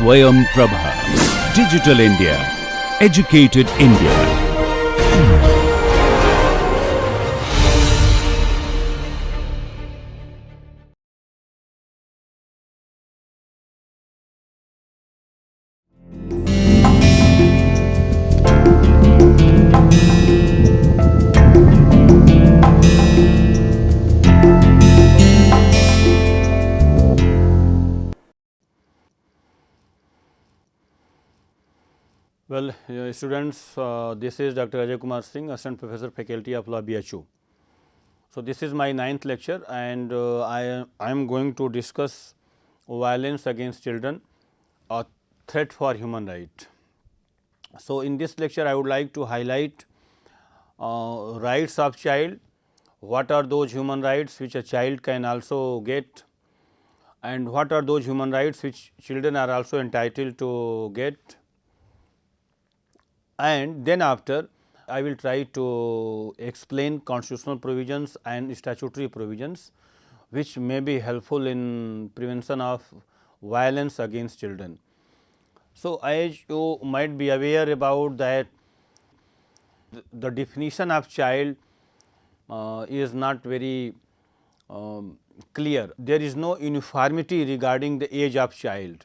Swayam Prabha. Digital India. Educated India. Well, students, this is Dr. Ajay Kumar Singh, Assistant Professor, Faculty of Law, BHU. So, this is my 9th lecture and I am going to discuss violence against children, a threat for human right. So, in this lecture I would like to highlight rights of child, what are those human rights which a child can also get, and what are those human rights which children are also entitled to get. And then after I will try to explain constitutional provisions and statutory provisions which may be helpful in prevention of violence against children. So, as you might be aware about that, the definition of child is not very clear. There is no uniformity regarding the age of child.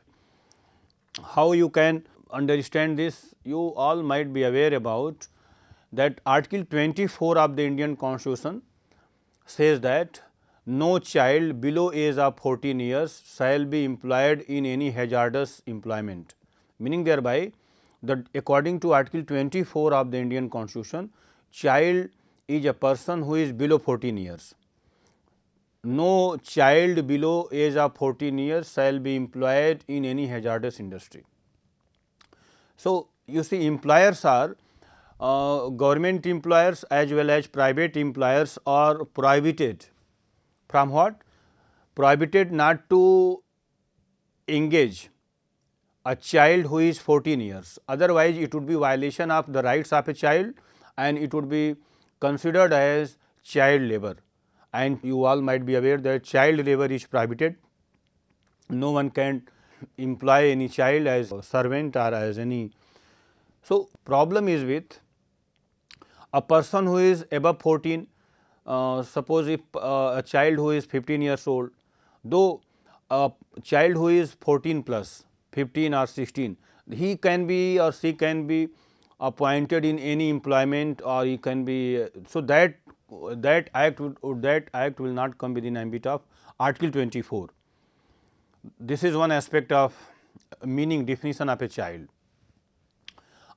How you can understand this? You all might be aware about that Article 24 of the Indian Constitution says that no child below age of 14 years shall be employed in any hazardous employment, meaning thereby that according to Article 24 of the Indian Constitution, child is a person who is below 14 years. No child below age of 14 years shall be employed in any hazardous industry. So, you see employers are government employers as well as private employers are prohibited from what? Prohibited not to engage a child who is 14 years, otherwise it would be violation of the rights of a child and it would be considered as child labor, and you all might be aware that child labor is prohibited. No one can employ any child as a servant or as any. So, problem is with a person who is above 14, suppose if a child who is 15 years old, though a child who is 14 plus 15 or 16, he can be or she can be appointed in any employment or he can be. So, that act will not come within ambit of Article 24. This is one aspect of meaning definition of a child.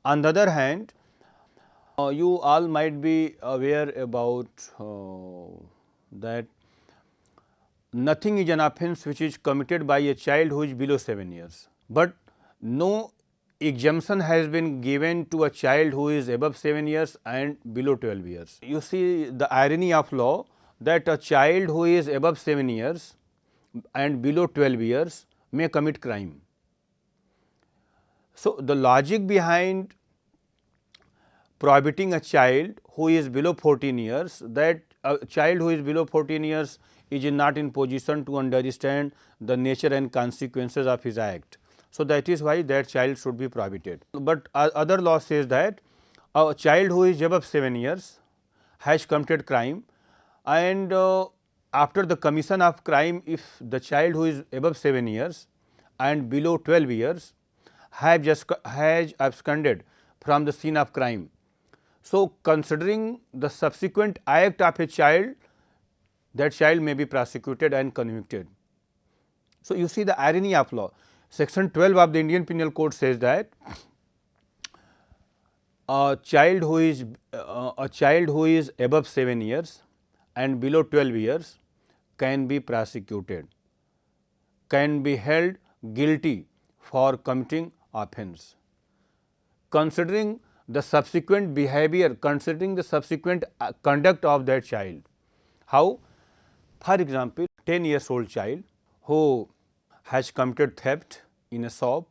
On the other hand, you all might be aware about that nothing is an offence which is committed by a child who is below 7 years, but no exemption has been given to a child who is above 7 years and below 12 years. You see the irony of law that a child who is above 7 years and below 12 years may commit crime. So, the logic behind prohibiting a child who is below 14 years, that a child who is below 14 years is not in position to understand the nature and consequences of his act. So, that is why that child should be prohibited. But other law says that a child who is above 7 years has committed crime, and after the commission of crime, if the child who is above 7 years and below 12 years has absconded from the scene of crime. So, considering the subsequent act of a child, that child may be prosecuted and convicted. So, you see the irony of law. Section 12 of the Indian Penal Code says that a child who is above 7 years and below 12 years can be prosecuted, can be held guilty for committing offence. Considering the subsequent behavior, considering the subsequent conduct of that child. How? For example, 10 years old child who has committed theft in a shop.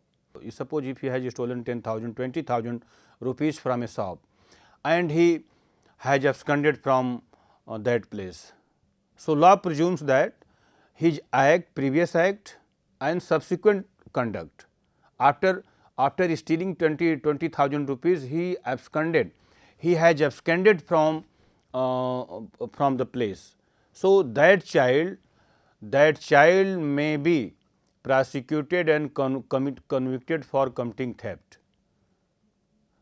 Suppose if he has stolen 10,000, 20,000 rupees from a shop and he has absconded from that place. So, law presumes that his act, previous act and subsequent conduct After stealing 20,000 rupees, he absconded. He has absconded from the place. So that child may be prosecuted and convicted for committing theft.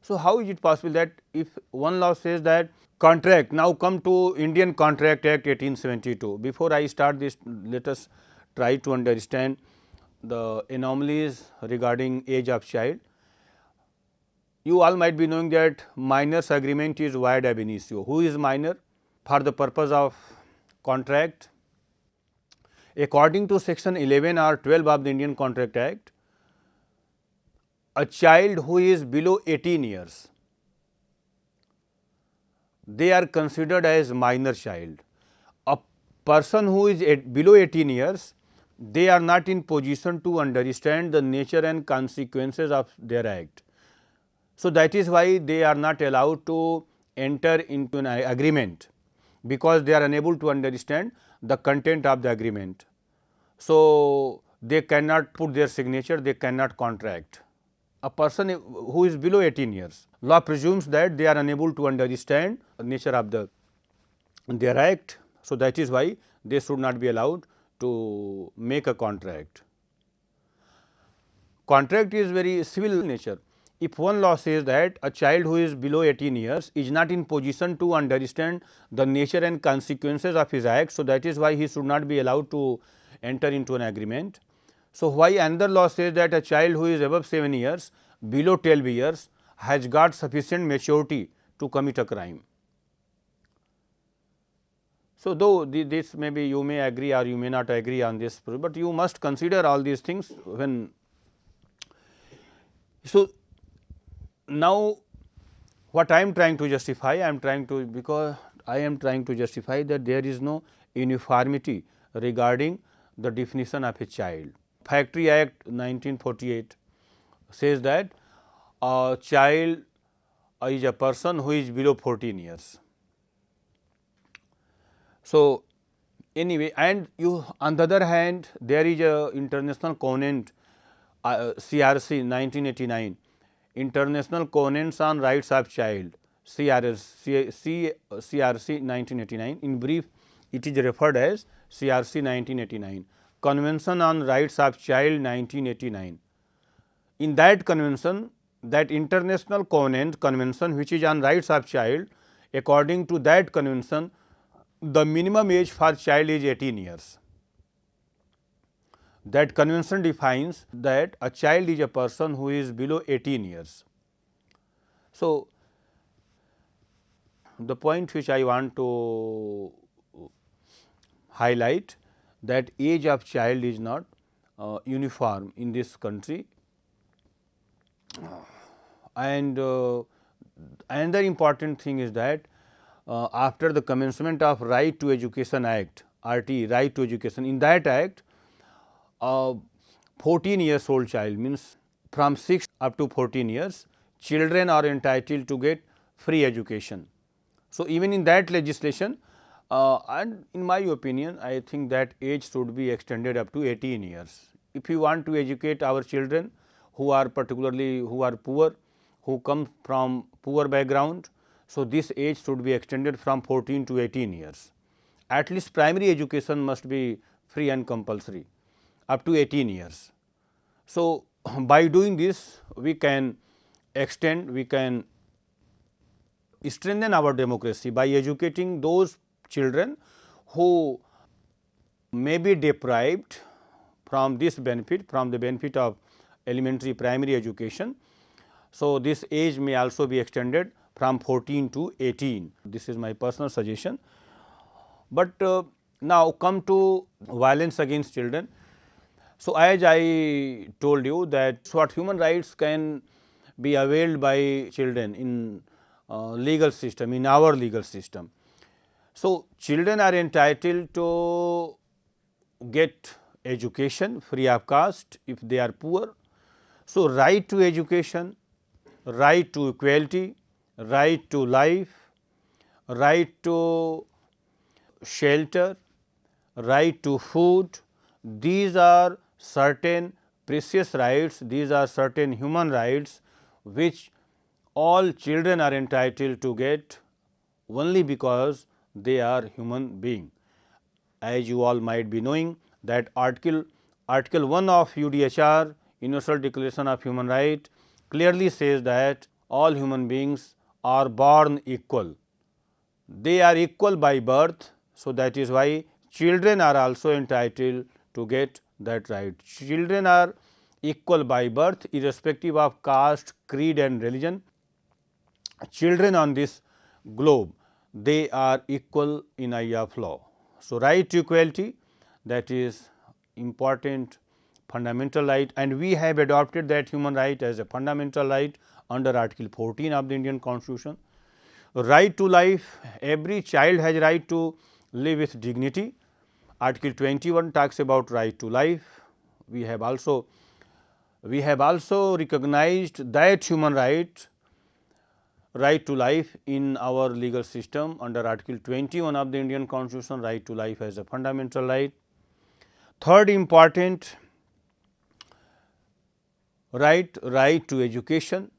So how is it possible that if one law says that contract, now come to Indian Contract Act 1872. Before I start this, let us try to understand the anomalies regarding age of child. You all might be knowing that minors agreement is void ab initio. Who is minor? For the purpose of contract, according to section 11 or 12 of the Indian Contract Act, a child who is below 18 years, they are considered as minor child. A person who is below 18 years, they are not in position to understand the nature and consequences of their act. So that is why they are not allowed to enter into an agreement, because they are unable to understand the content of the agreement. So they cannot put their signature, they cannot contract. A person who is below 18 years, law presumes that they are unable to understand the nature of their act. So that is why they should not be allowed to make a contract. Contract is very civil nature. If one law says that a child who is below 18 years is not in position to understand the nature and consequences of his act, so that is why he should not be allowed to enter into an agreement. So why another law says that a child who is above 7 years, below 12 years has got sufficient maturity to commit a crime. So though this may be, you may agree or you may not agree on this, but you must consider all these things when. So now what I am trying to justify, because I am trying to justify that there is no uniformity regarding the definition of a child. Factory Act 1948 says that a child is a person who is below 14 years. So anyway, and you, on the other hand, there is a international covenant, CRC 1989, International Covenants on Rights of Child, CRC 1989. In brief, it is referred as CRC 1989, Convention on Rights of Child 1989. In that convention, that international convention which is on rights of child, according to that convention, the minimum age for child is 18 years. That convention defines that a child is a person who is below 18 years. So the point which I want to highlight, that age of child is not uniform in this country. And another important thing is that after the commencement of Right to Education Act, RT, Right to Education, in that act, 14 years old child, means from 6 up to 14 years, children are entitled to get free education. So even in that legislation, and in my opinion, I think that age should be extended up to 18 years. If you want to educate our children who are poor, who come from poor background, so this age should be extended from 14 to 18 years. At least primary education must be free and compulsory up to 18 years. So by doing this, we can strengthen our democracy by educating those children who may be deprived from this benefit, from the benefit of elementary primary education. So this age may also be extended from 14 to 18. This is my personal suggestion. But now come to violence against children. So as I told you that what human rights can be availed by children in legal system, in our legal system. So children are entitled to get education free of cost if they are poor. So right to education, right to equality, right to life, right to shelter, right to food, these are certain precious rights, these are certain human rights which all children are entitled to get only because they are human being. As you all might be knowing that Article 1 of UDHR, Universal Declaration of Human Rights, clearly says that all human beings are born equal. They are equal by birth. So, that is why children are also entitled to get that right. Children are equal by birth irrespective of caste, creed and religion. Children on this globe, they are equal in eye of law. So, right to equality, that is important fundamental right, and we have adopted that human right as a fundamental right under Article 14 of the Indian Constitution. Right to life, every child has right to live with dignity. Article 21 talks about right to life. We have also recognized that human right to life in our legal system under Article 21 of the Indian Constitution, right to life as a fundamental right. Third important right to education,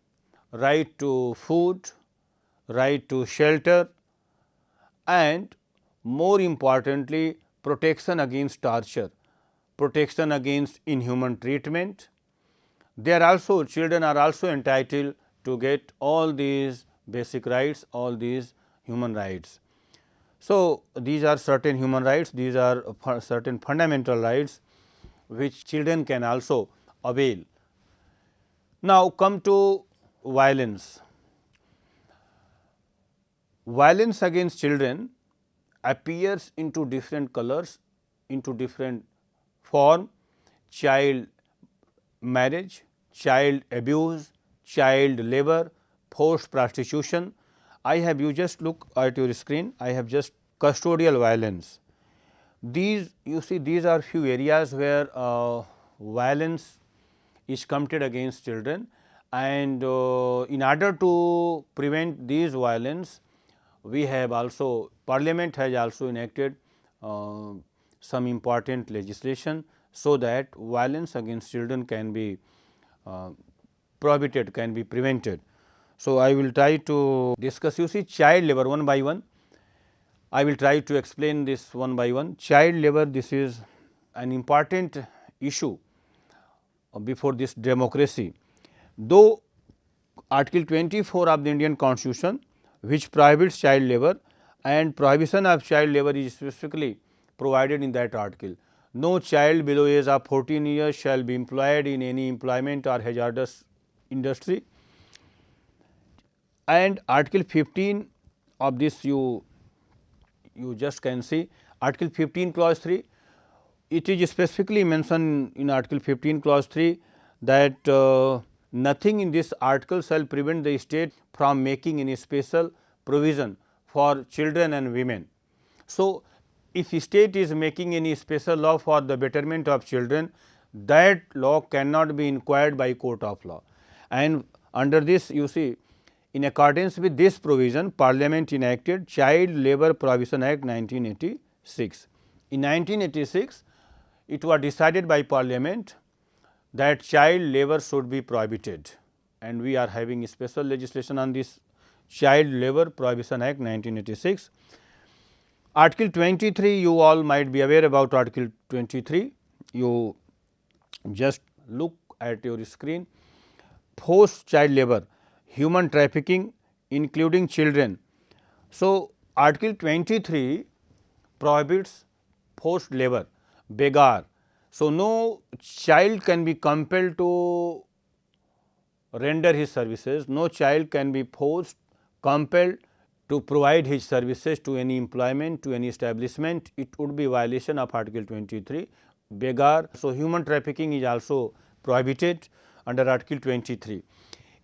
right to food, right to shelter, and more importantly protection against torture, protection against inhuman treatment. They are also, children are also entitled to get all these basic rights, all these human rights. So, these are certain human rights, these are certain fundamental rights which children can also avail. Now, come to violence. Violence against children appears into different colors, into different form: child marriage, child abuse, child labor, forced prostitution. I have, you just look at your screen, I have just custodial violence. These, you see, these are few areas where violence is committed against children, and in order to prevent these violence, we have also, Parliament has also enacted some important legislation, so that violence against children can be prohibited, can be prevented. So, I will try to discuss, you see, child labor one by one. I will try to explain this one by one. Child labor, this is an important issue before this democracy. Though Article 24 of the Indian Constitution, which prohibits child labor, and prohibition of child labor is specifically provided in that article. No child below age of 14 years shall be employed in any employment or hazardous industry. And Article 15 of this, you just can see Article 15 clause 3, it is specifically mentioned in Article 15 clause 3 that nothing in this article shall prevent the state from making any special provision for children and women. So, if state is making any special law for the betterment of children, that law cannot be inquired by court of law. And under this, you see, in accordance with this provision, Parliament enacted Child Labour Prohibition Act 1986. In 1986, it was decided by Parliament that child labour should be prohibited, and we are having a special legislation on this Child Labour Prohibition Act 1986. Article 23, you all might be aware about Article 23. You just look at your screen. Forced child labour, human trafficking including children. So, Article 23 prohibits forced labour, begar. So, no child can be compelled to render his services, no child can be forced, compelled to provide his services to any employment, to any establishment. It would be violation of Article 23, begar. So, human trafficking is also prohibited under Article 23.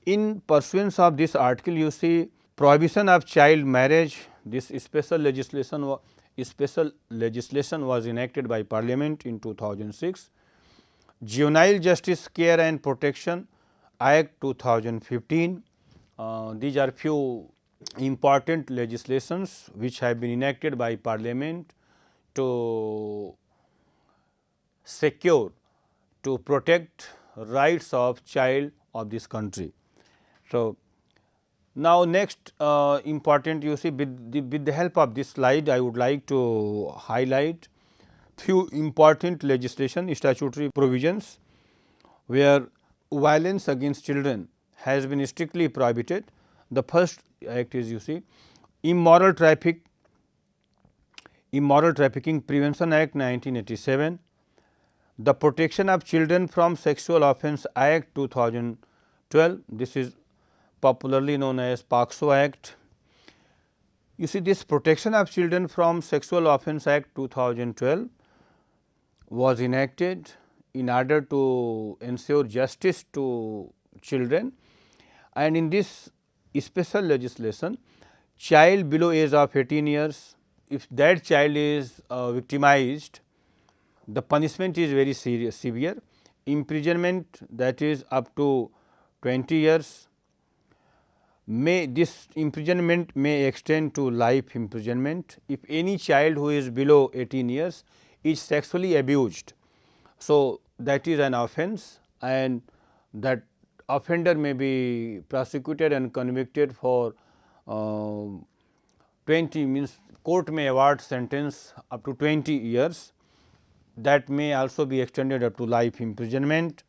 In pursuance of this article, you see prohibition of child marriage, this special legislation was enacted by Parliament in 2006. Juvenile Justice Care and Protection Act 2015, these are few important legislations which have been enacted by Parliament to secure, to protect rights of child of this country. So, now next important, you see, with the help of this slide I would like to highlight few important legislation statutory provisions where violence against children has been strictly prohibited. The first act is, you see, Immoral Trafficking Prevention Act 1987, the Protection of Children from Sexual Offence Act 2012, this is popularly known as POCSO Act. You see, this Protection of Children from Sexual Offence Act 2012 was enacted in order to ensure justice to children, and in this special legislation, child below age of 18 years, if that child is victimized, the punishment is very severe, imprisonment, that is up to 20 years. This imprisonment may extend to life imprisonment if any child who is below 18 years is sexually abused. So, that is an offence, and that offender may be prosecuted and convicted for 20, means court may award sentence up to 20 years, that may also be extended up to life imprisonment.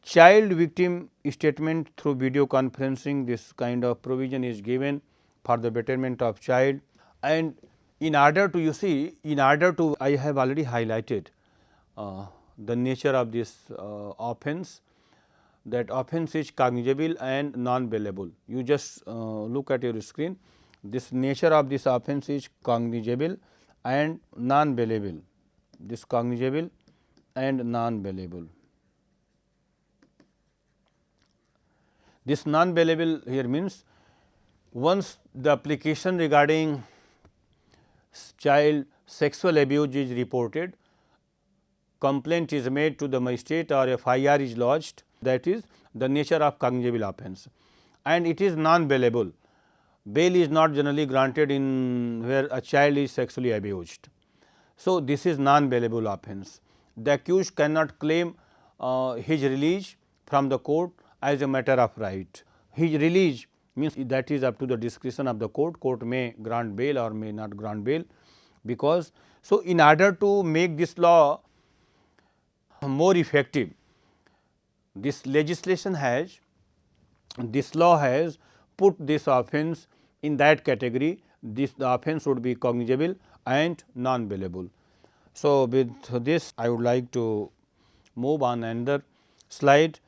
Child victim statement through video conferencing, this kind of provision is given for the betterment of child. And in order to, you see, in order to, I have already highlighted the nature of this offence, that offence is cognizable and non-bailable. You just look at your screen, this nature of this offence is cognizable and non-bailable, this cognizable and non-bailable. This non-bailable here means once the application regarding child sexual abuse is reported, complaint is made to the magistrate or FIR is lodged, that is the nature of cognizable offence, and it is non-bailable. Bail is not generally granted in where a child is sexually abused. So, this is non-bailable offence. The accused cannot claim his release from the court as a matter of right. His release means that is up to the discretion of the court. Court may grant bail or may not grant bail, because so in order to make this law more effective, this legislation has, this law has put this offence in that category. The offence would be cognizable and non-bailable. So, with this I would like to move on another slide.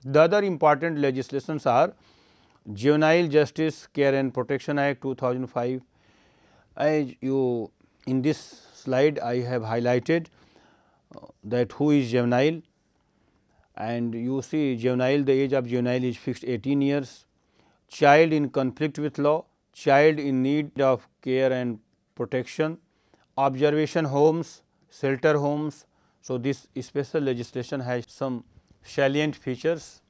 The other important legislations are Juvenile Justice Care and Protection Act 2005. As you, in this slide I have highlighted that who is juvenile, and you see juvenile, the age of juvenile is fixed 18 years, child in conflict with law, child in need of care and protection, observation homes, shelter homes. So, this special legislation has some salient features,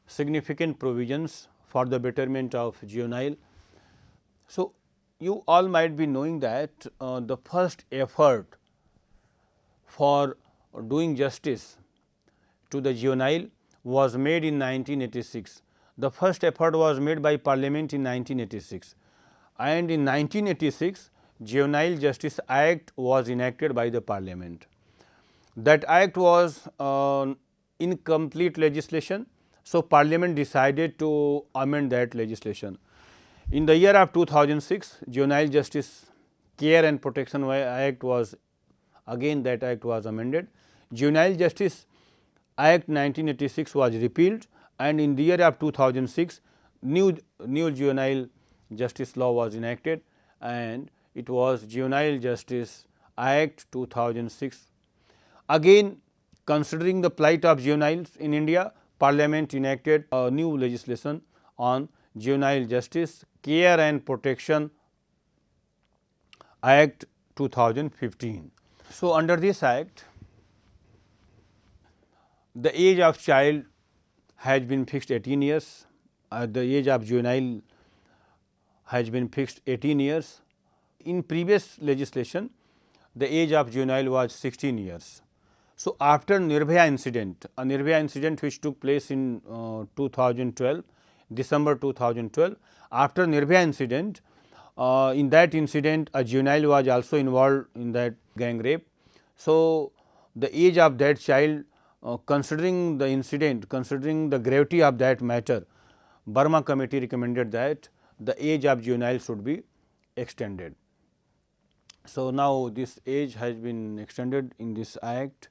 significant provisions for the betterment of juvenile. So, you all might be knowing that the first effort for doing justice to the juvenile was made in 1986. The first effort was made by Parliament in 1986, and in 1986 Juvenile Justice Act was enacted by the Parliament. That act was incomplete legislation. So, Parliament decided to amend that legislation. In the year of 2006, Juvenile Justice Care and Protection Act was, again that act was amended. Juvenile Justice Act 1986 was repealed, and in the year of 2006 new juvenile justice law was enacted, and it was Juvenile Justice Act 2006. Again, considering the plight of juveniles in India, Parliament enacted a new legislation on Juvenile Justice Care and Protection Act 2015. So, under this act, the age of child has been fixed 18 years, the age of juvenile has been fixed 18 years. In previous legislation, the age of juvenile was 16 years. So, after Nirbhaya incident, a Nirbhaya incident which took place in 2012, December 2012, after Nirbhaya incident, in that incident a juvenile was also involved in that gang rape. So, the age of that child, considering the incident, considering the gravity of that matter, Burma committee recommended that the age of juvenile should be extended. So, now this age has been extended in this act.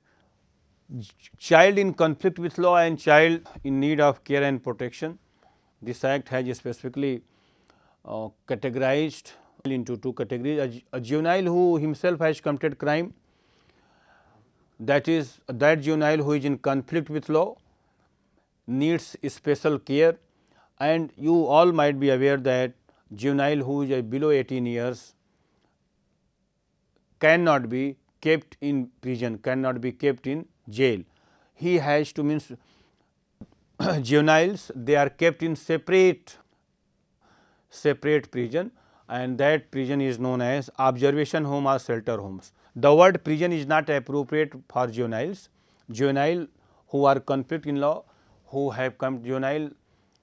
Child in conflict with law and child in need of care and protection. This act has specifically categorized into two categories: a juvenile who himself has committed crime, that is that juvenile who is in conflict with law, needs special care, and you all might be aware that juvenile who is below 18 years cannot be kept in prison, cannot be kept in jail. He has to, means juveniles, they are kept in separate prison, and that prison is known as observation home or shelter homes. The word prison is not appropriate for juveniles. Juvenile who are conflict in law, who have come, juvenile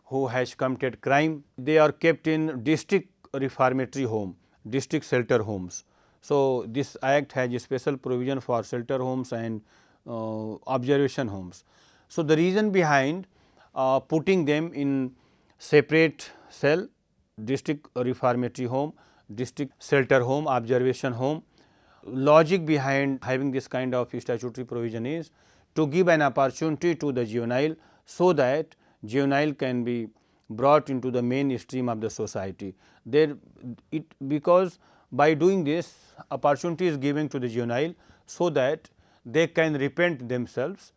who has committed crime, they are kept in district reformatory home, district shelter homes. So, this act has a special provision for shelter homes and observation homes. So, the reason behind putting them in separate cell, district reformatory home, district shelter home, observation home, logic behind having this kind of statutory provision is to give an opportunity to the juvenile, so that juvenile can be brought into the mainstream of the society. Because by doing this, opportunity is given to the juvenile, so that they can repent themselves.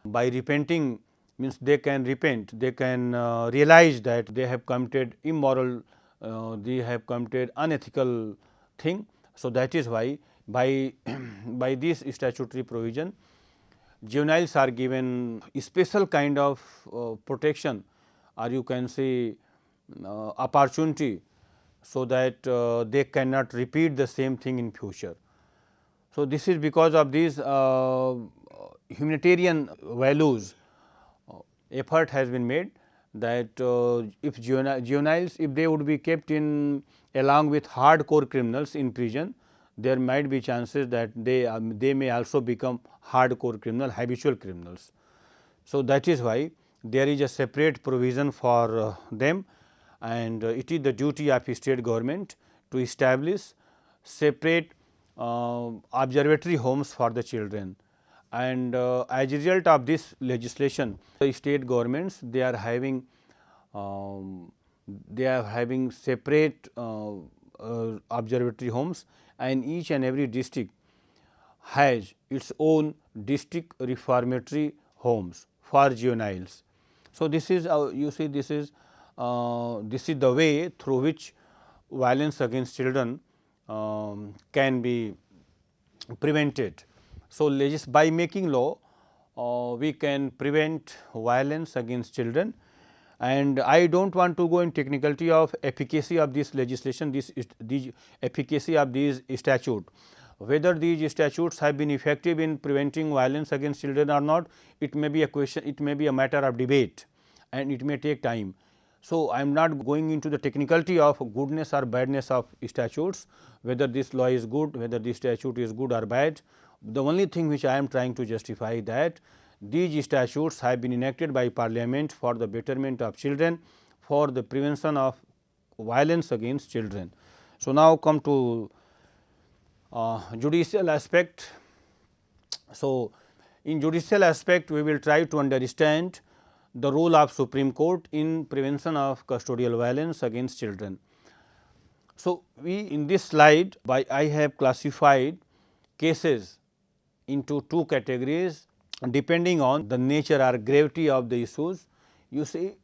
By repenting means they can repent, they can realize that they have committed immoral, they have committed unethical thing. So, that is why by by this statutory provision, juveniles are given special kind of protection, or you can say opportunity, so that they cannot repeat the same thing in future. So, this is because of these humanitarian values, effort has been made that if juveniles, if they would be kept in along with hardcore criminals in prison, there might be chances that they may also become hardcore criminal, habitual criminals. So, that is why there is a separate provision for them, and it is the duty of state government to establish separate observatory homes for the children. And as a result of this legislation, the state governments, they are having separate observatory homes, and each and every district has its own district reformatory homes for juveniles. So, this is you see, this is the way through which violence against children can be prevented. So, by making law, we can prevent violence against children, and I do not want to go in technicality of efficacy of this legislation, the efficacy of these statute. Whether these statutes have been effective in preventing violence against children or not, it may be a question, it may be a matter of debate, and it may take time. So, I am not going into the technicality of goodness or badness of statutes, whether this law is good, whether this statute is good or bad. The only thing which I am trying to justify, that these statutes have been enacted by Parliament for the betterment of children, for the prevention of violence against children. So, now come to judicial aspect. So, in judicial aspect, we will try to understand the role of Supreme Court in prevention of custodial violence against children. So, we in this slide, I have classified cases into two categories depending on the nature or gravity of the issues. You see,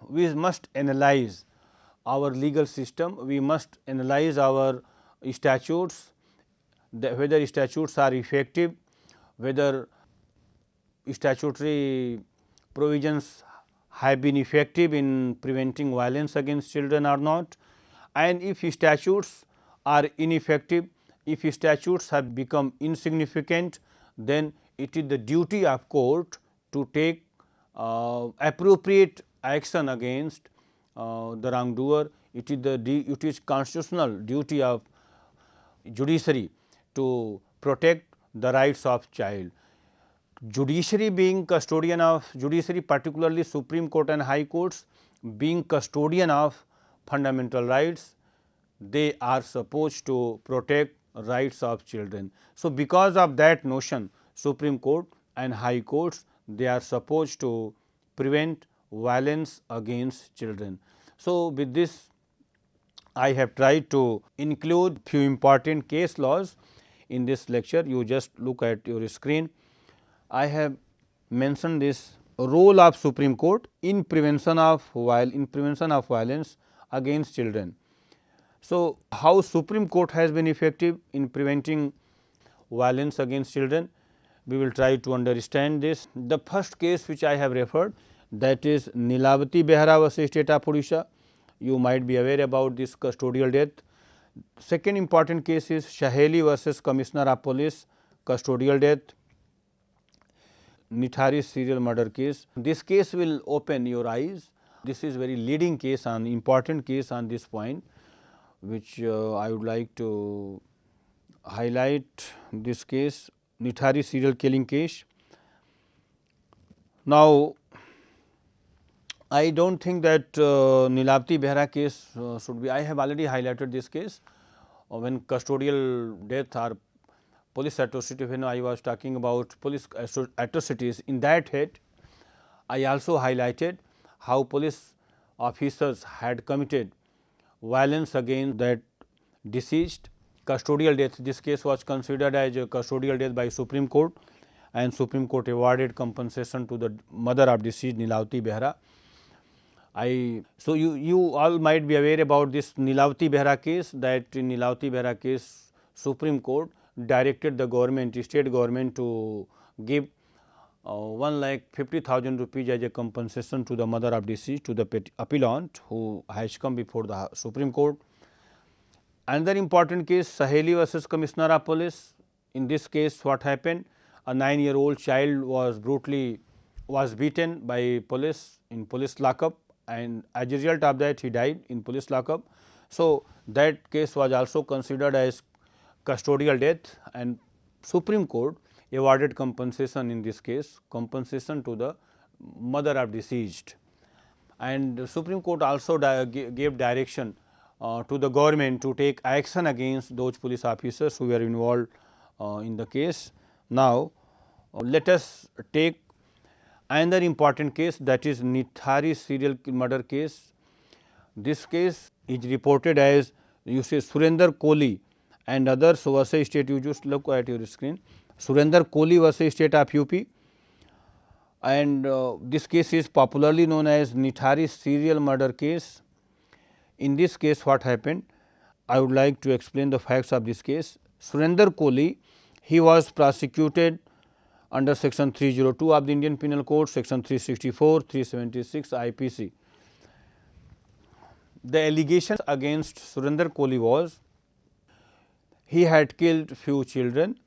we must analyze our legal system, we must analyze our statutes, whether statutes are effective, whether statutory provisions have been effective in preventing violence against children or not, and if statutes are ineffective, if statutes have become insignificant, then it is the duty of court to take appropriate action against the wrongdoer. It is constitutional duty of judiciary to protect the rights of child. Judiciary being custodian of judiciary, particularly Supreme Court and High Courts, being custodian of fundamental rights, they are supposed to protect rights of children. So, because of that notion, Supreme Court and High Courts, they are supposed to prevent violence against children. So, with this I have tried to include few important case laws in this lecture. You just look at your screen. I have mentioned this role of Supreme Court in prevention of violence against children. So, how Supreme Court has been effective in preventing violence against children, we will try to understand this. The first case which I have referred, that is Nilavati Behera vs. State of Odisha. You might be aware about this custodial death. Second important case is Shaheli versus Commissioner of Police, custodial death. Nithari serial murder case. This case will open your eyes. This is very leading case and important case on this point, which I would like to highlight this case, Nithari serial killing case. Now, I do not think that Nilavati Behera case should be, I have already highlighted this case when custodial death or police atrocity, when I was talking about police atrocities, in that head I also highlighted how police officers had committed violence against that deceased. Custodial death, this case was considered as a custodial death by Supreme Court, and Supreme Court awarded compensation to the mother of deceased Nilavati Behera. So, you all might be aware about this Nilavati Behera case, that in Nilavati Behera case Supreme Court directed the government, state government, to give 1,50,000 rupees as a compensation to the mother of deceased, to the appellant who has come before the Supreme Court. Another important case, Saheli versus Commissioner of Police. In this case, what happened? A 9-year-old child was beaten by police in police lockup, and as a result of that he died in police lockup. So, that case was also considered as custodial death, and Supreme Court awarded compensation in this case, compensation to the mother of deceased. And Supreme Court also gave direction to the government to take action against those police officers who were involved in the case. Now, let us take another important case, that is Nithari serial murder case. This case is reported as, you say, Surinder Kohli and others versus state. You just look at your screen, Surinder Kohli versus state of UP, and this case is popularly known as Nithari serial murder case. In this case, what happened? I would like to explain the facts of this case. Surinder Kohli, he was prosecuted under section 302 of the Indian Penal Code, section 364, 376 IPC. The allegations against Surinder Kohli was he had killed few children,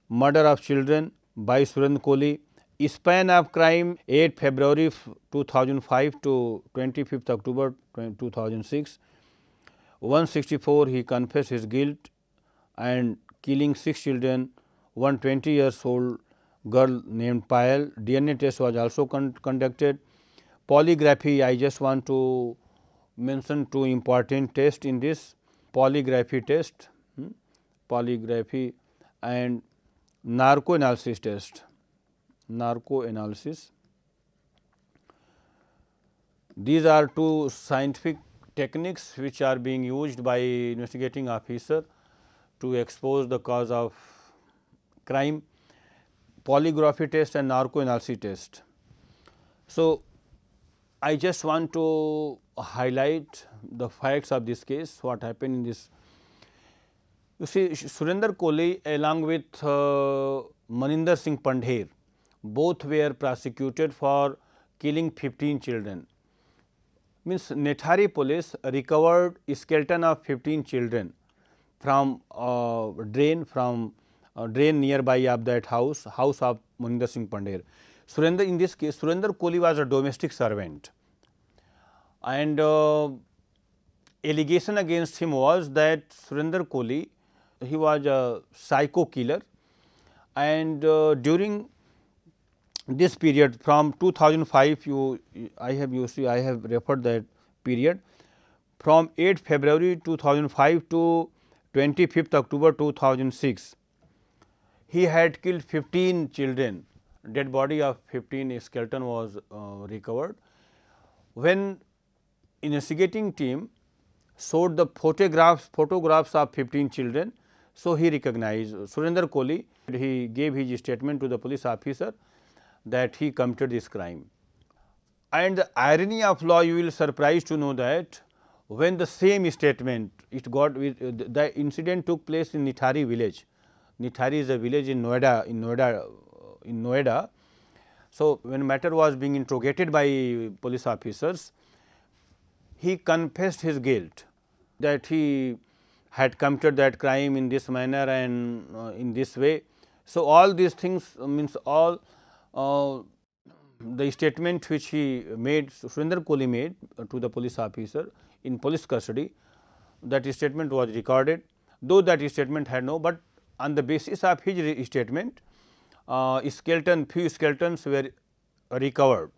murder of children by Surinder Kohli, span of crime 8 February 2005 to 25th October 2006. 164 he confessed his guilt and killing 6 children, one 20 years old girl named Payal. DNA test was also conducted. Polygraphy, I just want to mention 2 important tests in this polygraphy test, polygraphy and narcoanalysis test. Narcoanalysis. These are 2 scientific techniques which are being used by investigating officer to expose the cause of crime, polygraphy test and narcoanalysis test. So, I just want to highlight the facts of this case, what happened in this. You see, Surinder Kohli along with Maninder Singh Pandher, both were prosecuted for killing 15 children. Means Nithari police recovered skeleton of 15 children from drain, from drain nearby of that house of Maninder Singh Pandher. Surendra, in this case, Surendra Kohli was a domestic servant, and allegation against him was that Surendra Kohli, he was a psycho killer, and during this period from 2005, I have referred that period from 8 February 2005 to 25th October 2006. He had killed 15 children. Dead body of 15 skeleton was recovered. When investigating team showed the photographs of 15 children, so he recognized Surendra Kohli. He gave his statement to the police officer that he committed this crime. And the irony of law, you will surprised to know that when the same statement the incident took place in Nithari village. Nithari is a village in Noida. So, when matter was being interrogated by police officers, he confessed his guilt, that he had committed that crime in this manner and in this way. So, all these things means all the statement which he made, Surendra Kohli made to the police officer in police custody, that statement was recorded, though that statement had no, but on the basis of his statement, few skeletons were recovered.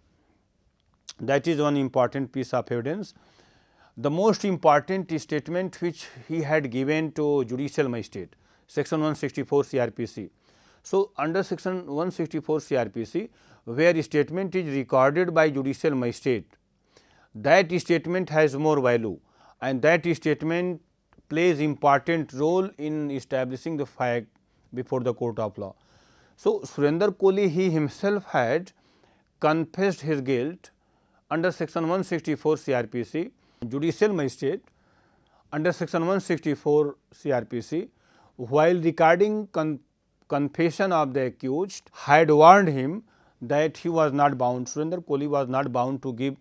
That is one important piece of evidence. The most important statement which he had given to judicial magistrate, section 164 CRPC. So, under section 164 CRPC, where statement is recorded by judicial magistrate, that statement has more value, and that statement plays important role in establishing the fact before the court of law. So, Surendra Kohli, he himself had confessed his guilt under section 164 CRPC. Judicial magistrate under section 164 CRPC, while recording confession of the accused, had warned him that he was not bound, Surendra Kohli was not bound to give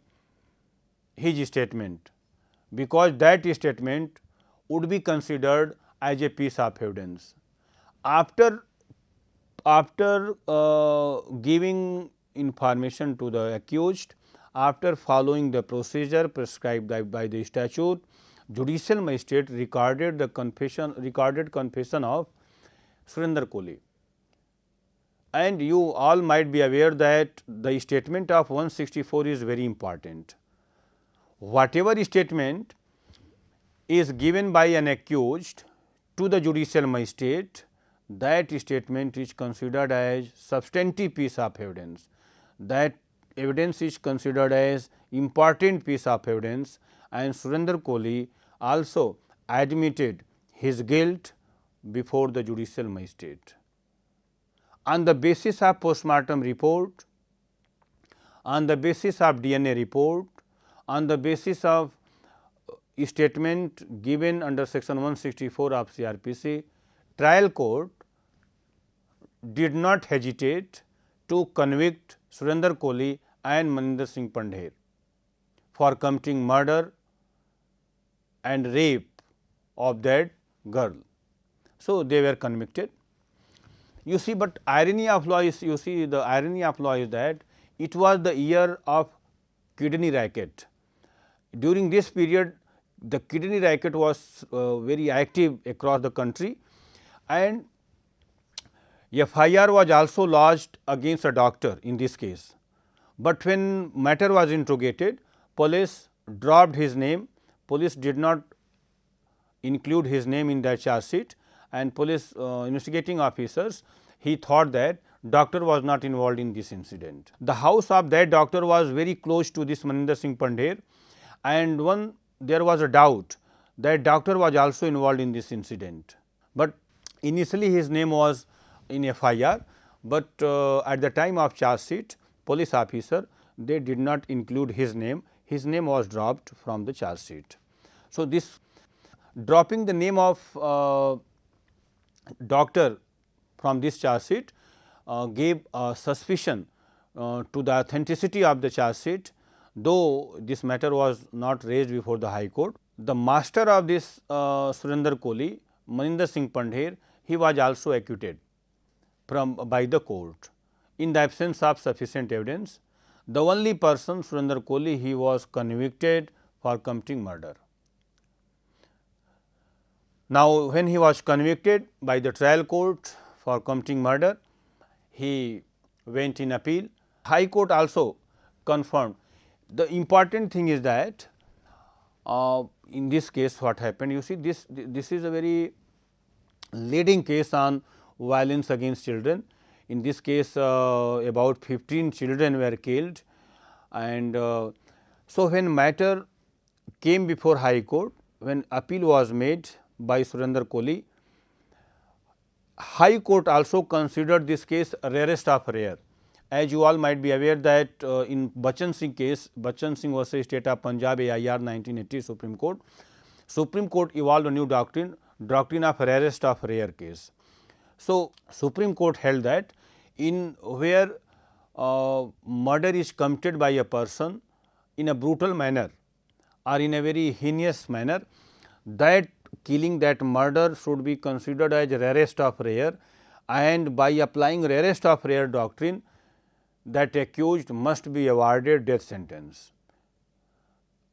his statement, because that statement would be considered as a piece of evidence. After giving information to the accused, after following the procedure prescribed by the statute, judicial magistrate recorded confession of Surendra Kohli. And you all might be aware that the statement of 164 is very important. Whatever statement is given by an accused to the judicial magistrate, that statement is considered as substantive piece of evidence. That evidence is considered as important piece of evidence, and Surendra Kohli also admitted his guilt before the judicial magistrate. On the basis of postmortem report, on the basis of DNA report, on the basis of statement given under section 164 of CRPC, trial court did not hesitate to convict Surendra Kohli and Maninder Singh Pandher for committing murder and rape of that girl. So, they were convicted. You see, but irony of law is, the irony of law is that it was the year of kidney racket. During this period, the kidney racket was very active across the country, and FIR was also lodged against a doctor in this case. But when matter was interrogated, police dropped his name, police did not include his name in that charge sheet, and police investigating officers, he thought that doctor was not involved in this incident. The house of that doctor was very close to this Maninder Singh Pandher, and there was a doubt that doctor was also involved in this incident. But initially his name was in FIR, but at the time of charge sheet, police officer, they did not include his name was dropped from the charge sheet. So, this dropping the name of doctor from this charge sheet gave suspicion to the authenticity of the charge sheet, though this matter was not raised before the High Court. The master of this Surendra Kohli, Maninder Singh Pandher, he was also acquitted. by the court. In the absence of sufficient evidence, the only person Surinder Kohli, he was convicted for committing murder. Now, when he was convicted by the trial court for committing murder, he went in appeal. High Court also confirmed. The important thing is that in this case what happened, you see this is a very leading case on violence against children. In this case about 15 children were killed, and so when matter came before High Court, when appeal was made by Surinder Kohli, High Court also considered this case rarest of rare. As you all might be aware that in Bachchan Singh case, Bachchan Singh versus State of Punjab AIR 1980 Supreme Court evolved a new doctrine of rarest of rare case. So, Supreme Court held that in where murder is committed by a person in a brutal manner or in a very heinous manner, that killing, that murder should be considered as rarest of rare, and by applying rarest of rare doctrine, that accused must be awarded death sentence.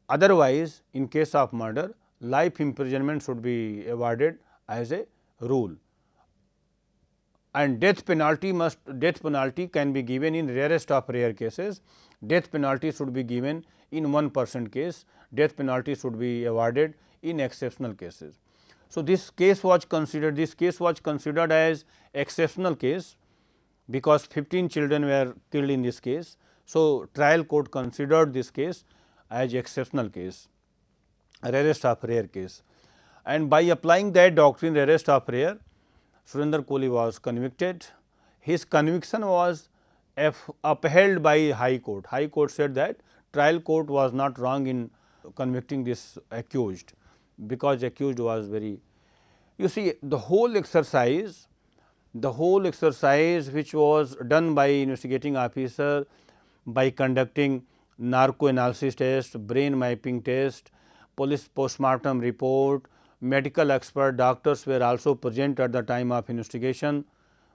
Otherwise, in case of murder, life imprisonment should be awarded as a rule, and death penalty can be given in rarest of rare cases. Death penalty should be given in 1% case, death penalty should be awarded in exceptional cases. So, this case was considered as exceptional case because 15 children were killed in this case. So, trial court considered this case as exceptional case, rarest of rare case, and by applying that doctrine rarest of rare, Surinder Kohli was convicted. His conviction was upheld by High Court. High Court said that trial court was not wrong in convicting this accused, because accused was very, you see the whole exercise which was done by investigating officer by conducting narco analysis test, brain mapping test, police postmortem report, medical expert doctors were also present at the time of investigation,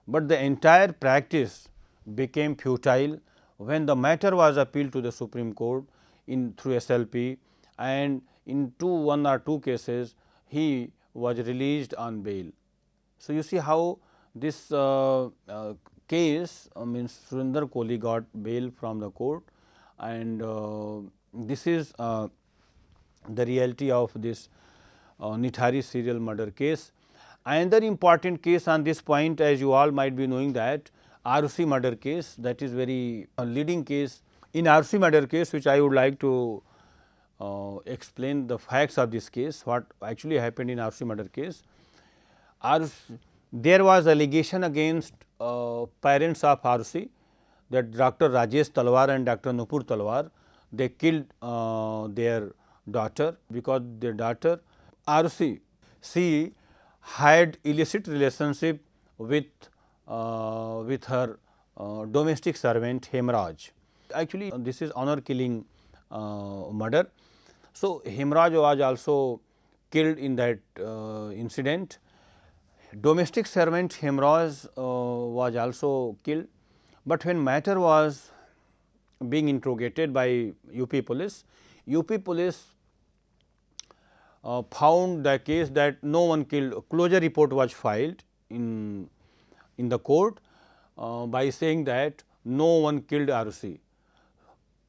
but the entire practice became futile when the matter was appealed to the Supreme Court through SLP, and in one or two cases he was released on bail. So, you see how this case means Surinder Kohli got bail from the court, and this is the reality of this Nithari serial murder case. Another important case on this point, as you all might be knowing, that ROC murder case, that is very leading case. In ROC murder case, which I would like to explain the facts of this case, what actually happened in ROC murder case. There was allegation against parents of ROC that Dr. Rajesh Talwar and Dr. Nupur Talwar, they killed their daughter because their daughter ROC, she had illicit relationship with her domestic servant Hemraj. Actually, this is honor killing murder. So, Hemraj was also killed in that incident. Domestic servant Hemraj was also killed, but when matter was being interrogated by UP police found the case that no one killed. Closure report was filed in the court by saying that no one killed ROC.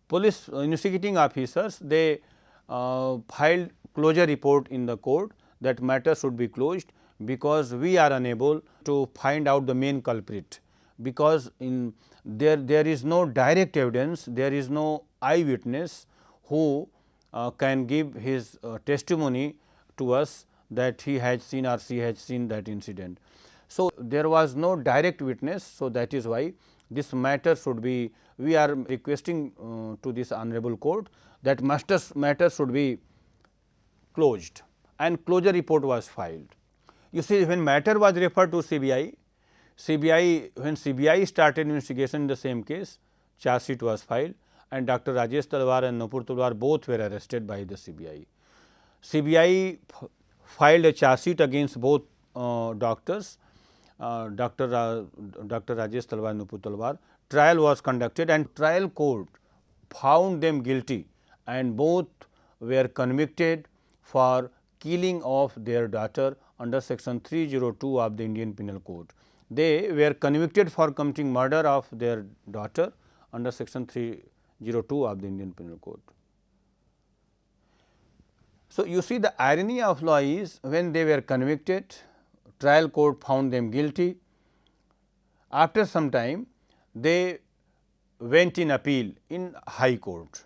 Police investigating officers, they filed closure report in the court that matter should be closed because we are unable to find out the main culprit, because there is no direct evidence, there is no eyewitness who can give his testimony to us that he has seen or she has seen that incident. So, there was no direct witness. So, that is why this matter should be, we are requesting to this honorable court that matter should be closed, and closure report was filed. You see, when matter was referred to CBI, when CBI started investigation in the same case, charge sheet was filed, and Dr. Rajesh Talwar and Nupur Talwar both were arrested by the CBI. CBI filed a charge sheet against both doctors, Dr. Rajesh Talwar, Nupur Talwar. Trial was conducted and trial court found them guilty and both were convicted for killing of their daughter under section 302 of the Indian Penal Code. They were convicted for committing murder of their daughter under section 302 of the Indian Penal Code. So, you see the irony of law is when they were convicted, trial court found them guilty. After some time, they went in appeal in high court.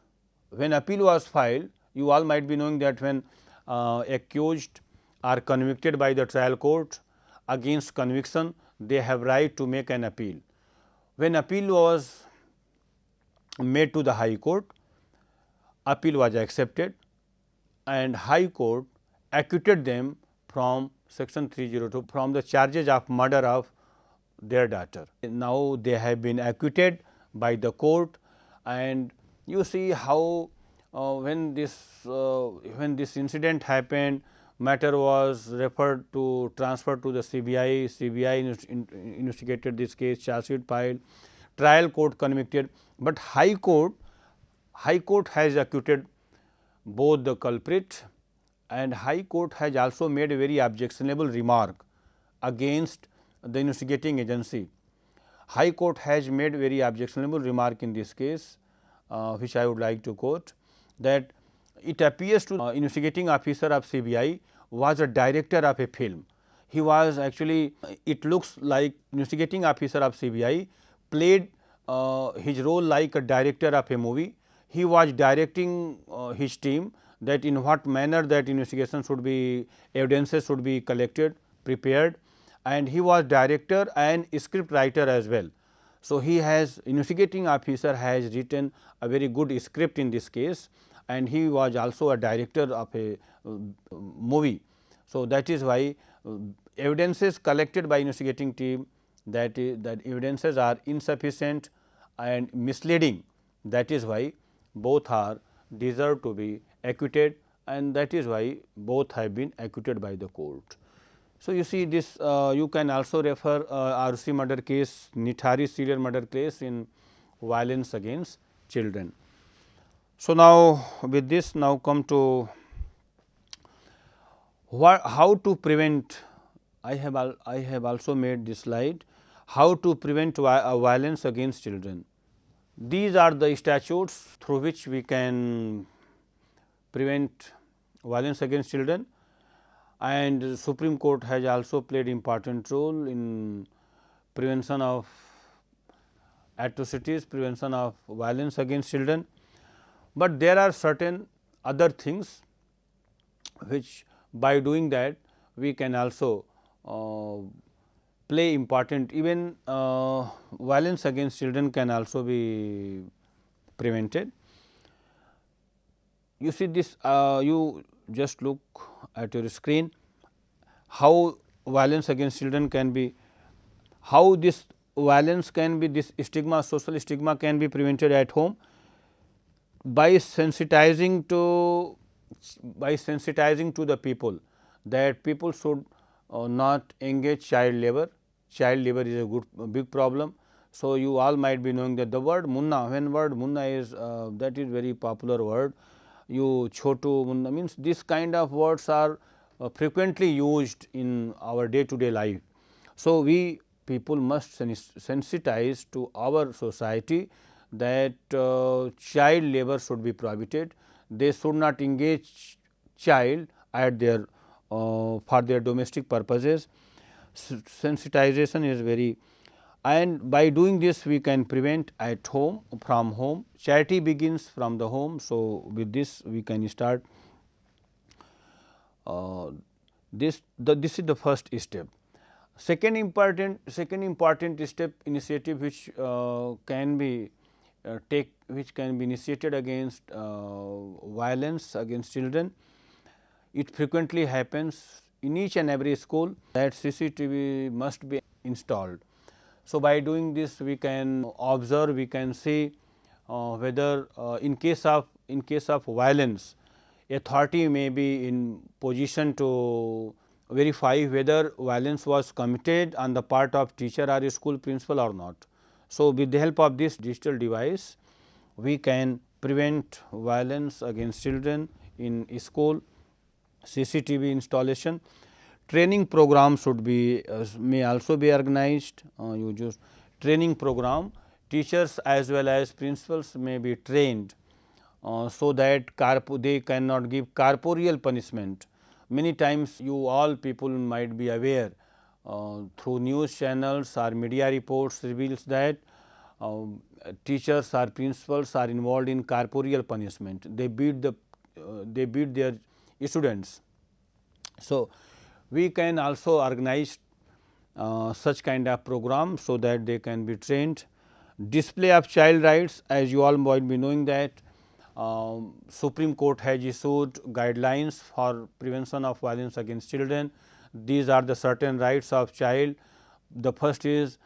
When appeal was filed, you all might be knowing that when accused are convicted by the trial court, against conviction they have right to make an appeal. When appeal was made to the high court, appeal was accepted and high court acquitted them from section 302 from the charges of murder of their daughter. Now, they have been acquitted by the court and you see how when this incident happened, matter was transferred to the CBI. CBI investigated this case, charge sheet filed, trial court convicted, but high court has acquitted both the culprit and high court has also made a very objectionable remark against the investigating agency. High court has made very objectionable remark in this case, which I would like to quote, that it appears to investigating officer of CBI was a director of a film. He was actually, it looks like investigating officer of CBI played his role like a director of a movie. He was directing his team that in what manner that investigation should be, evidences should be collected, prepared, and he was director and script writer as well. So, he has investigating officer has written a very good script in this case and he was also a director of a movie. So, that is why evidences collected by investigating team that evidences are insufficient and misleading. That is why both are deserve to be acquitted and that is why both have been acquitted by the court. So, you see this you can also refer RC murder case, Nithari serial murder case in violence against children. So, now with this now come to how to prevent. I have also made this slide, how to prevent violence against children. These are the statutes through which we can prevent violence against children and Supreme Court has also played important role in prevention of atrocities, prevention of violence against children. But there are certain other things which by doing that we can also play important, even violence against children can also be prevented. You see this, you just look at your screen how violence against children can be, how this violence can be, this stigma, social stigma can be prevented at home by sensitizing to the people that people should not engage child labor. Child labor is a big problem. So, you all might be knowing that the word munna, when word munna is that is very popular word, you chotu munna means this kind of words are frequently used in our day to day life. So, we people must sensitize to our society that child labor should be prohibited. They should not engage child at their for their domestic purposes. Sensitization is very, and by doing this we can prevent at home, from home. Charity begins from the home. So, with this we can start this is the first step. Second important step initiative which can be which can be initiated against violence against children. It frequently happens in each and every school that CCTV must be installed. So, by doing this we can observe, we can see whether in case of violence authority may be in position to verify whether violence was committed on the part of teacher or school principal or not. So, with the help of this digital device, we can prevent violence against children in school. CCTV installation, training program should be may also be organized. You just training program, teachers as well as principals may be trained so that they cannot give corporeal punishment. Many times you all people might be aware through news channels or media reports reveals that teachers or principals are involved in corporeal punishment. They beat their students. So, we can also organize such kind of program so that they can be trained. Display of child rights, as you all might be knowing that Supreme Court has issued guidelines for prevention of violence against children. These are the certain rights of child. The first is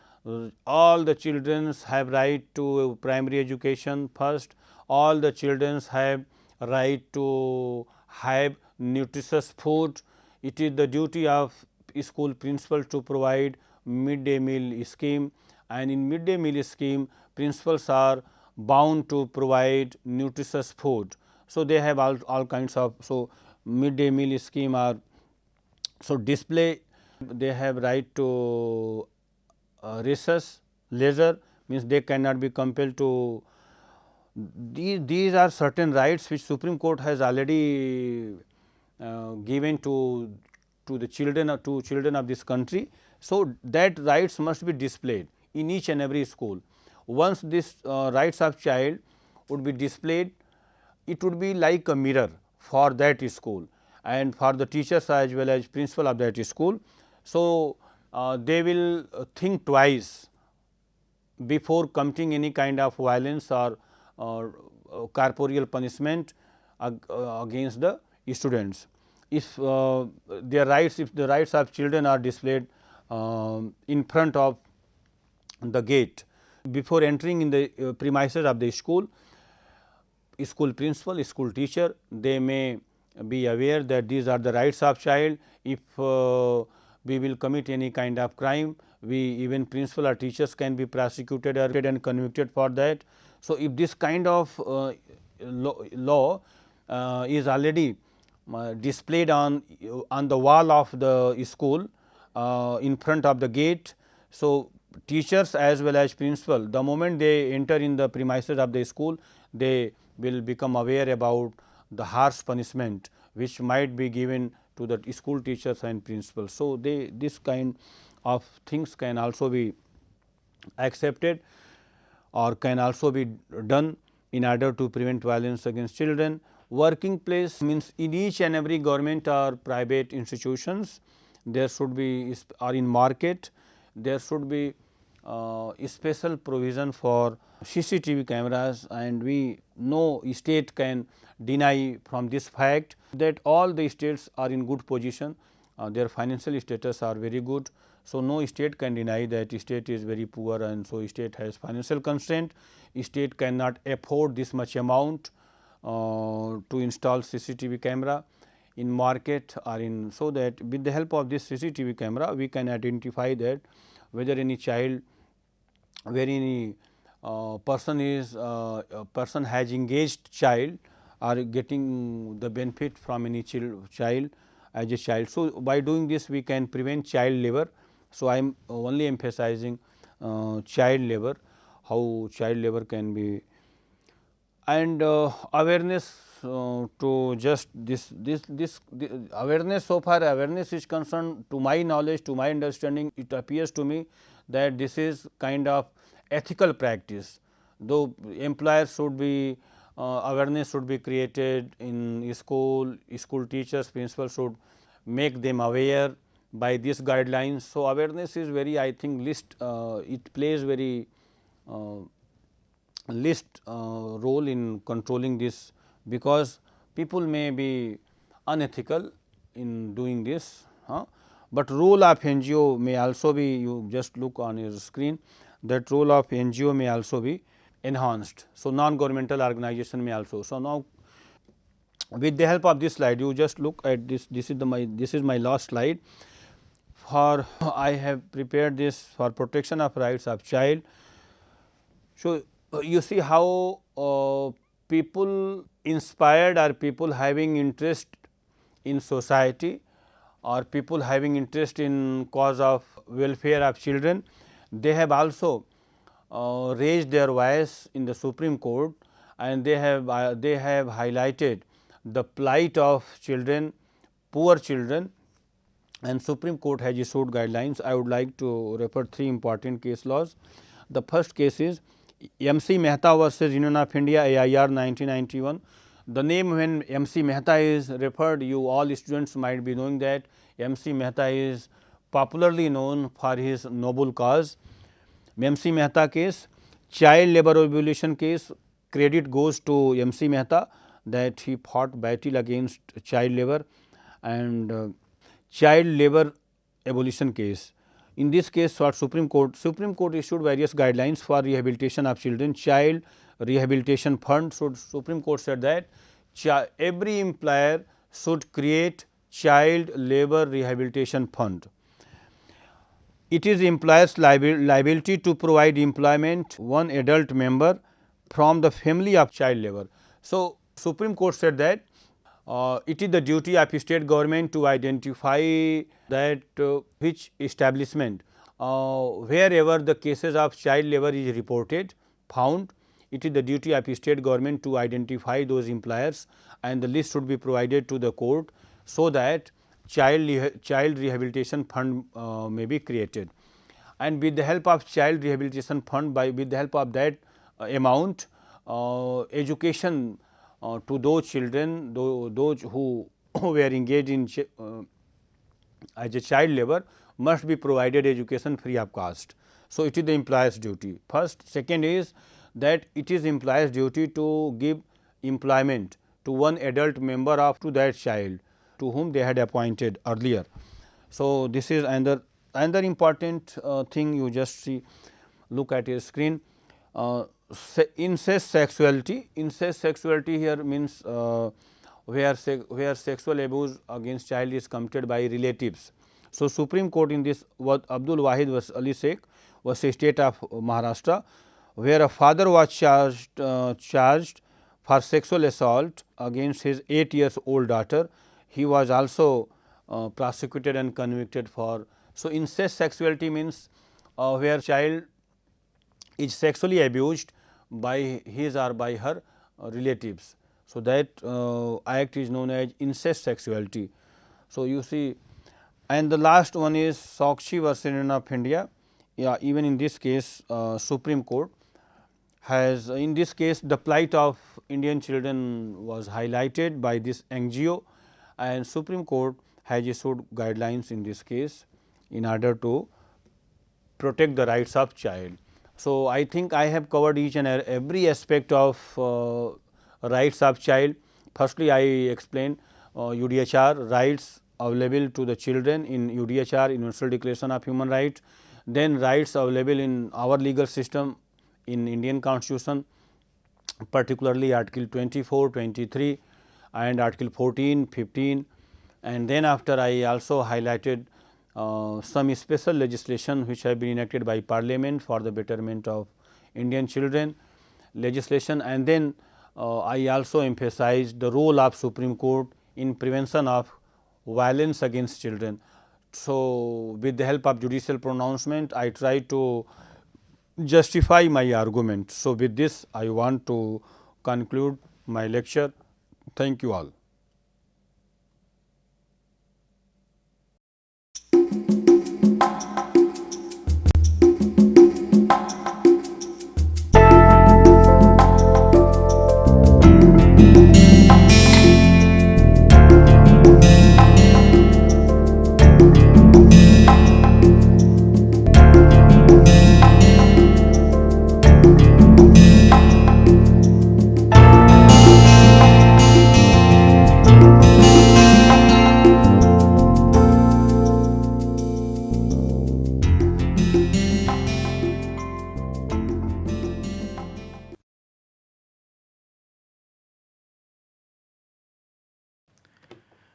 all the children have right to primary education first, all the children have right to have nutritious food. It is the duty of school principal to provide midday meal scheme, and in midday meal scheme principals are bound to provide nutritious food. So, they have all kinds of, so midday meal scheme are, so display, they have right to recess, leisure, means they cannot be compelled to, these are certain rights which Supreme Court has already given to the children of this country. So, that rights must be displayed in each and every school. Once this rights of child would be displayed, it would be like a mirror for that school and for the teachers as well as principal of that school. So, they will think twice before committing any kind of violence or corporeal punishment against the students. If the rights of children are displayed in front of the gate before entering in the premises of the school principal, school teacher, they may be aware that these are the rights of child. If we will commit any kind of crime, we even principal or teachers can be prosecuted or and convicted for that. So, if this kind of law is already displayed on the wall of the school in front of the gate. So, teachers as well as principal, the moment they enter in the premises of the school, they will become aware about the harsh punishment which might be given to the school teachers and principals. So, this kind of things can also be accepted or can also be done in order to prevent violence against children. Working place means in each and every government or private institutions, there should be, or in market, there should be special provision for CCTV cameras, and we know state can deny from this fact that all the states are in good position, their financial status are very good. So, no state can deny that state is very poor, and so state has financial constraint, state cannot afford this much amount to install CCTV camera in market or in, so that with the help of this CCTV camera we can identify that whether any child, where any person has engaged child or getting the benefit from any child as a child. So, by doing this we can prevent child labor. So, I am only emphasizing child labor, how child labor can be, and awareness to just this awareness. So far awareness is concerned, to my knowledge, to my understanding, it appears to me that this is kind of ethical practice, though employers should be awareness should be created in school teachers, principals should make them aware by these guidelines. So, awareness is very, I think, least it plays very least role in controlling this, because people may be unethical in doing this. But role of NGO may also be, you just look on your screen, that role of NGO may also be enhanced. So, non-governmental organization may also. So, now With the help of this slide, you just look at this. This is my last slide. For I have prepared this for protection of rights of child. So, you see how people inspired or people having interest in society or people having interest in cause of welfare of children, they have also raised their voice in the Supreme Court, and they have highlighted the plight of children, poor children, and Supreme Court has issued guidelines. I would like to refer 3 important case laws. The first case is MC Mehta versus Union of India, AIR 1991. The name, when MC Mehta is referred, you all students might be knowing that MC Mehta is popularly known for his noble cause. MC Mehta case, child labor abolition case, credit goes to MC Mehta that he fought battle against child labor, and child labor abolition case. In this case, what Supreme Court issued various guidelines for rehabilitation of children, child rehabilitation fund. So, Supreme Court said that every employer should create child labor rehabilitation fund. It is employer's liability to provide employment one adult member from the family of child labor. So, Supreme Court said that it is the duty of state government to identify that which establishment wherever the cases of child labor is reported, found, it is the duty of state government to identify those employers, and the list should be provided to the court, so that child rehabilitation fund may be created. And with the help of child rehabilitation fund, with the help of that amount, education to those children, those who were engaged in as a child labor, must be provided education free of cost. So, it is the employer's duty. First, second is that it is employer's duty to give employment to one adult member of to that child to whom they had appointed earlier. So, this is another important thing. You just see, look at your screen. Incest sexuality here means where sexual abuse against child is committed by relatives. So, Supreme Court in this, what Abdul Wahid was Ali Sheikh was a state of Maharashtra, where a father was charged for sexual assault against his 8 years old daughter. He was also prosecuted and convicted for. So, incest sexuality means where child is sexually abused by his or by her relatives. So, that act is known as incest sexuality. So, you see, and the last one is Sakshi versus Union of India. Yeah, even in this case, Supreme Court has, in this case, the plight of Indian children was highlighted by this NGO, and Supreme Court has issued guidelines in this case in order to protect the rights of child. So, I think I have covered each and every aspect of rights of child. Firstly, I explained UDHR, rights available to the children in UDHR, Universal Declaration of Human Rights, then rights available in our legal system in Indian Constitution, particularly Article 24, 23 and Article 14, 15, and then after I also highlighted some special legislation which have been enacted by Parliament for the betterment of Indian children legislation, and then I also emphasized the role of Supreme Court in prevention of violence against children. So, with the help of judicial pronouncement, I try to justify my argument. So, with this I want to conclude my lecture. Thank you all.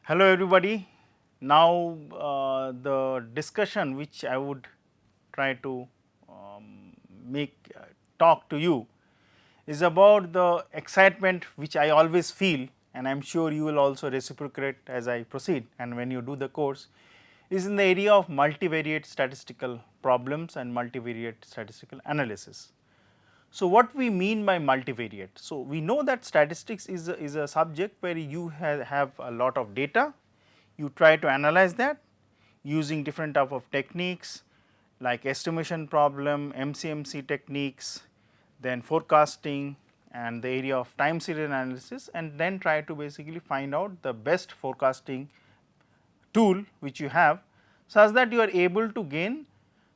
Hello everybody. Now the discussion which I would try to make talk to you is about the excitement which I always feel, and I am sure you will also reciprocate as I proceed and when you do the course, is in the area of multivariate statistical problems and multivariate statistical analysis. So, what we mean by multivariate? So, we know that statistics is a subject where you have a lot of data, you try to analyze that using different type of techniques like estimation problem, MCMC techniques, then forecasting and the area of time series analysis, and then try to basically find out the best forecasting tool which you have, such that you are able to gain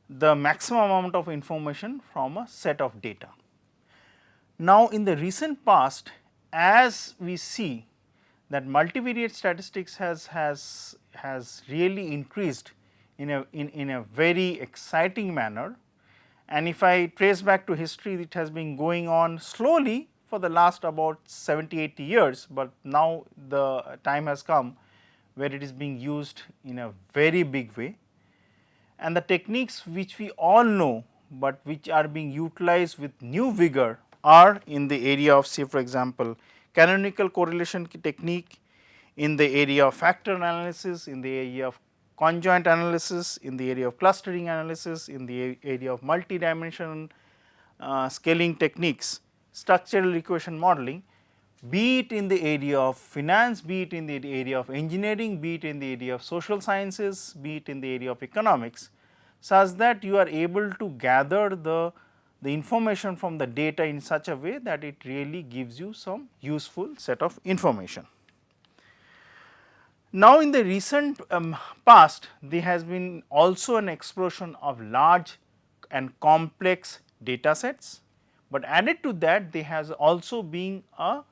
the maximum amount of information from a set of data. Now, in the recent past, as we see that multivariate statistics has really increased in a very exciting manner, and if I trace back to history, it has been going on slowly for the last about 70-80 years, but now the time has come where it is being used in a very big way, and the techniques which we all know, but which are being utilized with new vigor are in the area of, say for example, canonical correlation technique, in the area of factor analysis, in the area of conjoint analysis, in the area of clustering analysis, in the area of multi-dimensional scaling techniques, structural equation modeling, be it in the area of finance, be it in the area of engineering, be it in the area of social sciences, be it in the area of economics, such that you are able to gather the information from the data in such a way that it really gives you some useful set of information. Now, in the recent past, there has been also an explosion of large and complex data sets, but added to that there has also been a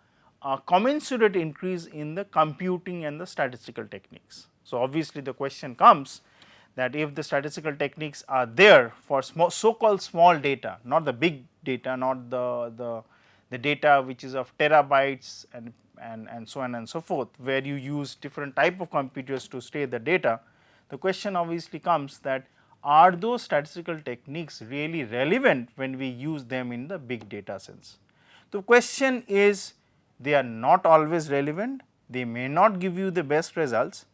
commensurate increase in the computing and the statistical techniques. So, obviously, the question comes that if the statistical techniques are there for so called small data, not the big data, not the data which is of terabytes and so on and so forth, where you use different type of computers to store the data, the question obviously comes that are those statistical techniques really relevant when we use them in the big data sense. The question is, they are not always relevant, they may not give you the best results.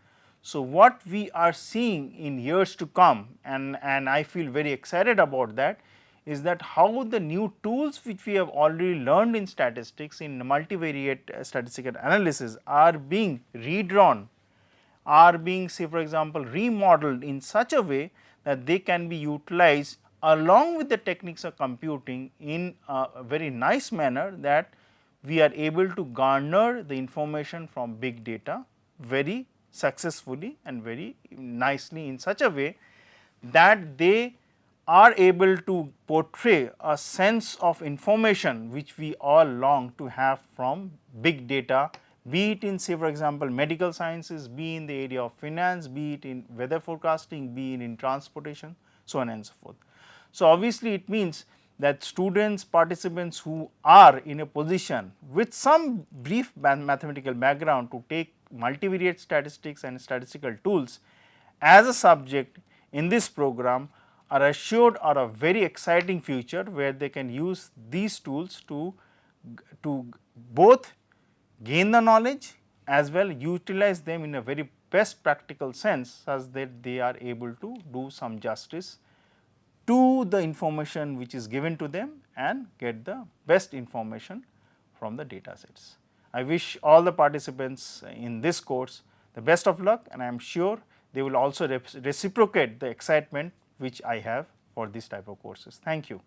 So, what we are seeing in years to come, and I feel very excited about that, is that how the new tools which we have already learned in statistics, in multivariate statistical analysis, are being redrawn, are being, say for example, remodeled in such a way that they can be utilized along with the techniques of computing in a very nice manner, that we are able to garner the information from big data very successfully and very nicely in such a way that they are able to portray a sense of information which we all long to have from big data, be it in, say for example, medical sciences, be in the area of finance, be it in weather forecasting, be it in transportation, so on and so forth. So, obviously, it means that students, participants who are in a position with some brief mathematical background to take multivariate statistics and statistical tools as a subject in this program are assured of a very exciting future, where they can use these tools to both gain the knowledge as well utilize them in a very best practical sense, such that they are able to do some justice to the information which is given to them and get the best information from the data sets. I wish all the participants in this course the best of luck, and I am sure they will also reciprocate the excitement which I have for this type of courses. Thank you.